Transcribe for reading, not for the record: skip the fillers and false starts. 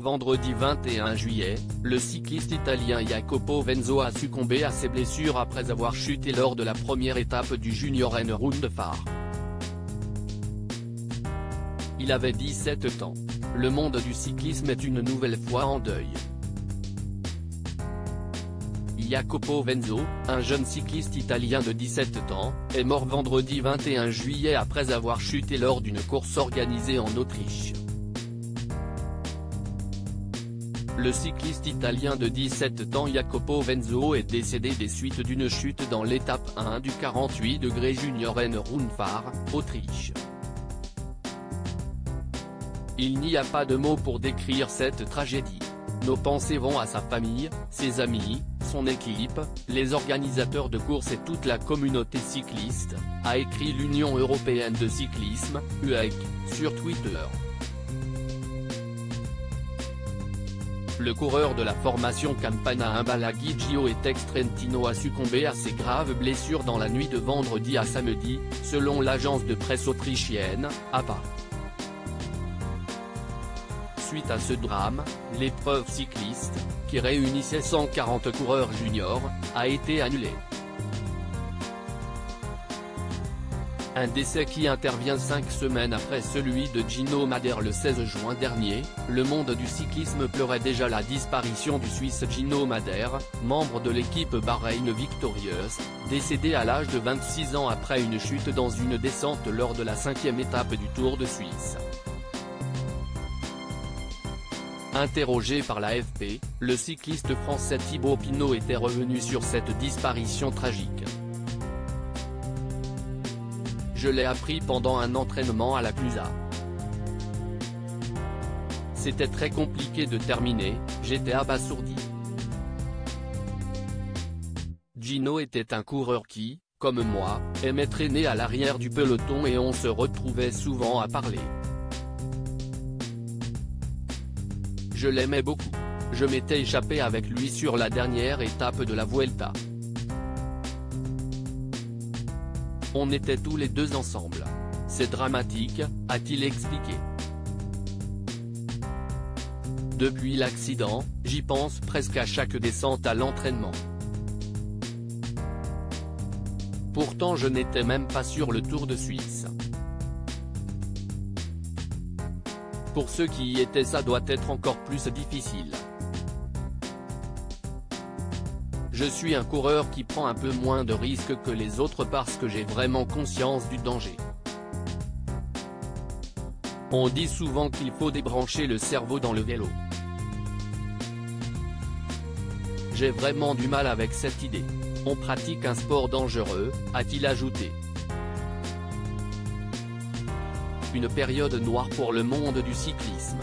Vendredi 21 juillet, le cycliste italien Jacopo Venzo a succombé à ses blessures après avoir chuté lors de la première étape du Junioren-Rundfahrt. Il avait 17 ans. Le monde du cyclisme est une nouvelle fois en deuil. Jacopo Venzo, un jeune cycliste italien de 17 ans, est mort vendredi 21 juillet après avoir chuté lors d'une course organisée en Autriche. Le cycliste italien de 17 ans Jacopo Venzo est décédé des suites d'une chute dans l'étape 1 du 48 degrés Junioren-Rundfahrt, Autriche. Il n'y a pas de mots pour décrire cette tragédie. Nos pensées vont à sa famille, ses amis, son équipe, les organisateurs de courses et toute la communauté cycliste, a écrit l'Union européenne de cyclisme, UEC, sur Twitter. Le coureur de la formation Campana Imbalaghi Gio et Tex Trentino a succombé à ses graves blessures dans la nuit de vendredi à samedi, selon l'agence de presse autrichienne, APA. Suite à ce drame, l'épreuve cycliste, qui réunissait 140 coureurs juniors, a été annulée. Un décès qui intervient 5 semaines après celui de Gino Madère le 16 juin dernier. Le monde du cyclisme pleurait déjà la disparition du Suisse Gino Madère, membre de l'équipe Bahreïn victorieuse, décédé à l'âge de 26 ans après une chute dans une descente lors de la 5e étape du Tour de Suisse. Interrogé par l'AFP, le cycliste français Thibaut Pinot était revenu sur cette disparition tragique. Je l'ai appris pendant un entraînement à la Clusa. C'était très compliqué de terminer, j'étais abasourdi. Gino était un coureur qui, comme moi, aimait traîner à l'arrière du peloton et on se retrouvait souvent à parler. Je l'aimais beaucoup. Je m'étais échappé avec lui sur la dernière étape de la Vuelta. On était tous les deux ensemble. C'est dramatique, a-t-il expliqué. Depuis l'accident, j'y pense presque à chaque descente à l'entraînement. Pourtant je n'étais même pas sur le Tour de Suisse. Pour ceux qui y étaient, ça doit être encore plus difficile. Je suis un coureur qui prend un peu moins de risques que les autres parce que j'ai vraiment conscience du danger. On dit souvent qu'il faut débrancher le cerveau dans le vélo. J'ai vraiment du mal avec cette idée. On pratique un sport dangereux, a-t-il ajouté. Une période noire pour le monde du cyclisme.